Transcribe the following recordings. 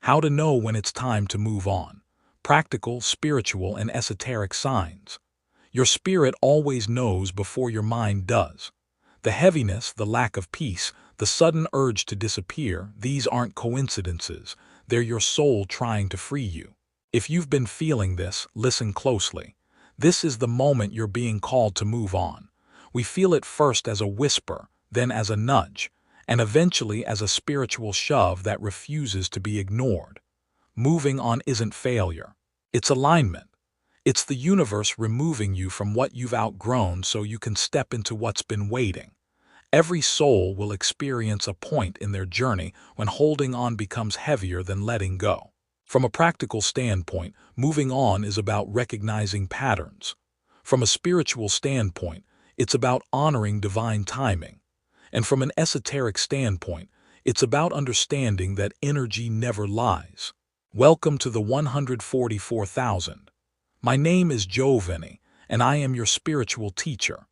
How to know when it's time to move on. Practical, spiritual, and esoteric signs. Your spirit always knows before your mind does. The heaviness, the lack of peace, the sudden urge to disappear, these aren't coincidences. They're your soul trying to free you. If you've been feeling this, listen closely. This is the moment you're being called to move on. We feel it first as a whisper, then as a nudge, and eventually as a spiritual shove that refuses to be ignored. Moving on isn't failure. It's alignment. It's the universe removing you from what you've outgrown so you can step into what's been waiting. Every soul will experience a point in their journey when holding on becomes heavier than letting go. From a practical standpoint, moving on is about recognizing patterns. From a spiritual standpoint, it's about honoring divine timing. And from an esoteric standpoint, it's about understanding that energy never lies. Welcome to the 144,000. My name is Giovanni, and I am your spiritual teacher.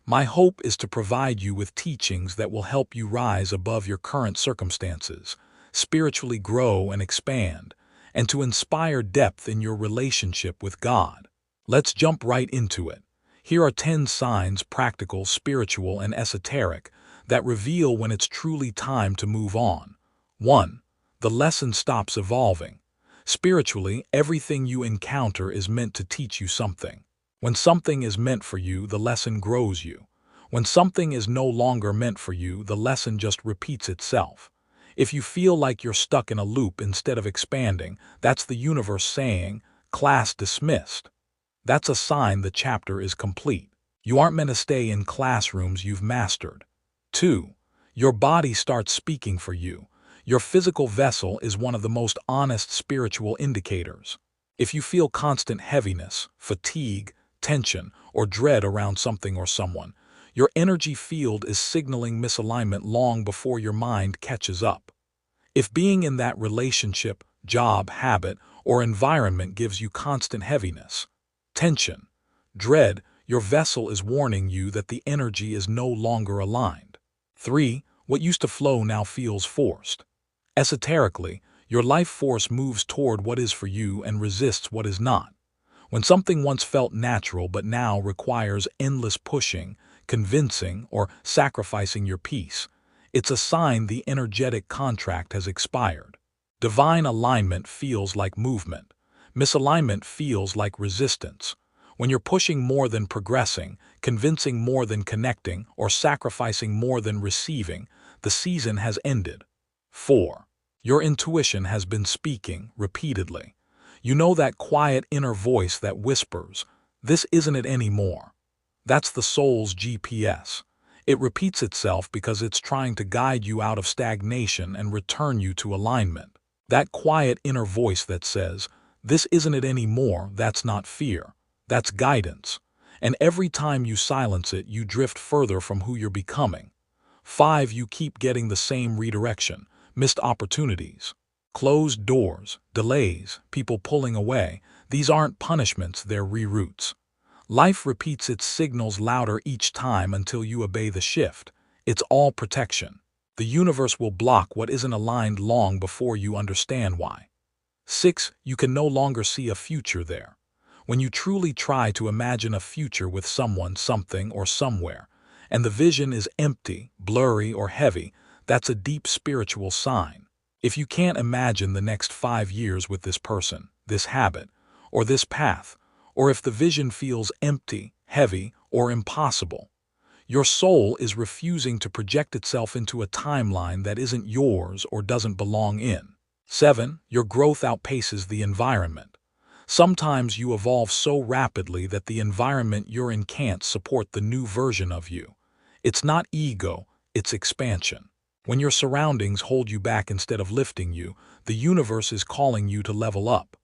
My hope is to provide you with teachings that will help you rise above your current circumstances, spiritually grow and expand, and to inspire depth in your relationship with God. Let's jump right into it. Here are 10 signs, practical, spiritual, and esoteric, that reveal when it's truly time to move on. 1. The lesson stops evolving. Spiritually, everything you encounter is meant to teach you something. When something is meant for you, the lesson grows you. When something is no longer meant for you, the lesson just repeats itself. If you feel like you're stuck in a loop instead of expanding, that's the universe saying, "Class dismissed." That's a sign the chapter is complete. You aren't meant to stay in classrooms you've mastered. 2. Your body starts speaking for you. Your physical vessel is one of the most honest spiritual indicators. If you feel constant heaviness, fatigue, tension, or dread around something or someone, your energy field is signaling misalignment long before your mind catches up. If being in that relationship, job, habit, or environment gives you constant heaviness, tension, dread, your vessel is warning you that the energy is no longer aligned. 3. What used to flow now feels forced. Esoterically, your life force moves toward what is for you and resists what is not. When something once felt natural but now requires endless pushing, convincing, or sacrificing your peace, it's a sign the energetic contract has expired. Divine alignment feels like movement. Misalignment feels like resistance. When you're pushing more than progressing, convincing more than connecting, or sacrificing more than receiving, the season has ended. 4. Your intuition has been speaking repeatedly. You know that quiet inner voice that whispers, "This isn't it anymore." That's the soul's GPS. It repeats itself because it's trying to guide you out of stagnation and return you to alignment. That quiet inner voice that says, "This isn't it anymore," that's not fear. That's guidance. And every time you silence it, you drift further from who you're becoming. 5. You keep getting the same redirection. Missed opportunities, closed doors, delays, people pulling away. These aren't punishments, they're reroutes. Life repeats its signals louder each time until you obey the shift. It's all protection. The universe will block what isn't aligned long before you understand why. 6. You can no longer see a future there. When you truly try to imagine a future with someone, something, or somewhere, and the vision is empty, blurry, or heavy, that's a deep spiritual sign. If you can't imagine the next 5 years with this person, this habit, or this path, or if the vision feels empty, heavy, or impossible, your soul is refusing to project itself into a timeline that isn't yours or doesn't belong in. 7. Your growth outpaces the environment. Sometimes you evolve so rapidly that the environment you're in can't support the new version of you. It's not ego, it's expansion. When your surroundings hold you back instead of lifting you, the universe is calling you to level up.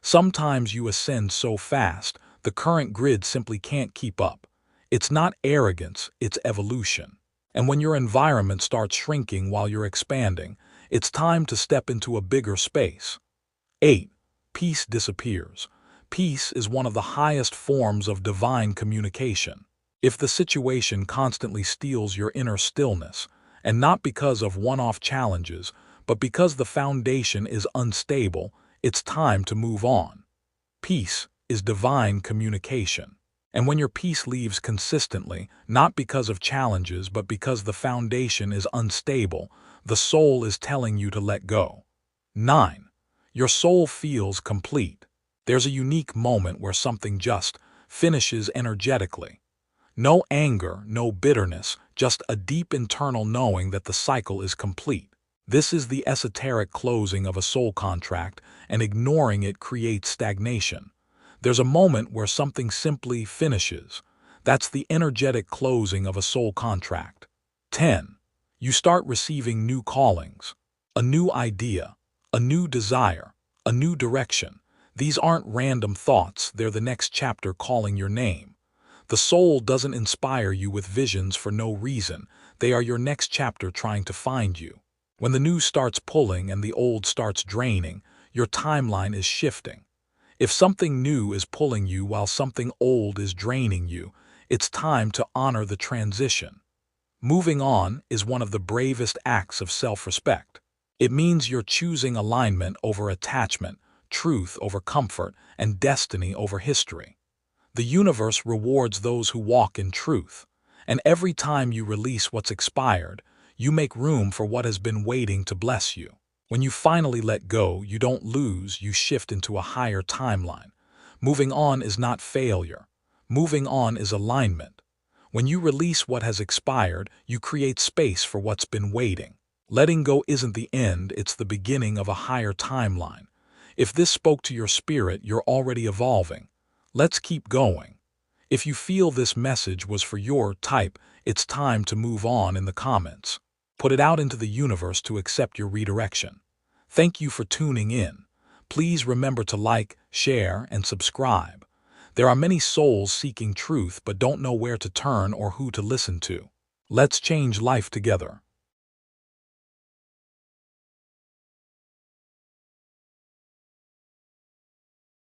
Sometimes you ascend so fast, the current grid simply can't keep up. It's not arrogance, it's evolution. And when your environment starts shrinking while you're expanding, it's time to step into a bigger space. 8. Peace disappears. Peace is one of the highest forms of divine communication. If the situation constantly steals your inner stillness, and not because of one-off challenges, But because the foundation is unstable, it's time to move on. Peace is divine communication. And when your peace leaves consistently, not because of challenges, but because the foundation is unstable, the soul is telling you to let go. 9. Your soul feels complete. There's a unique moment where something just finishes energetically. No anger, no bitterness, just a deep internal knowing that the cycle is complete. This is the esoteric closing of a soul contract, and ignoring it creates stagnation. There's a moment where something simply finishes. That's the energetic closing of a soul contract. 10. You start receiving new callings. A new idea, a new desire, a new direction. These aren't random thoughts, they're the next chapter calling your name. The soul doesn't inspire you with visions for no reason. They are your next chapter trying to find you. When the new starts pulling and the old starts draining, your timeline is shifting. If something new is pulling you while something old is draining you, it's time to honor the transition. Moving on is one of the bravest acts of self-respect. It means you're choosing alignment over attachment, truth over comfort, and destiny over history. The universe rewards those who walk in truth, and every time you release what's expired, you make room for what has been waiting to bless you. When you finally let go, you don't lose, you shift into a higher timeline. Moving on is not failure. Moving on is alignment. When you release what has expired, you create space for what's been waiting. Letting go isn't the end, it's the beginning of a higher timeline. If this spoke to your spirit, you're already evolving. Let's keep going. If you feel this message was for your type, it's time to move on in the comments. Put it out into the universe to accept your redirection. Thank you for tuning in. Please remember to like, share, and subscribe. There are many souls seeking truth but don't know where to turn or who to listen to. Let's change life together.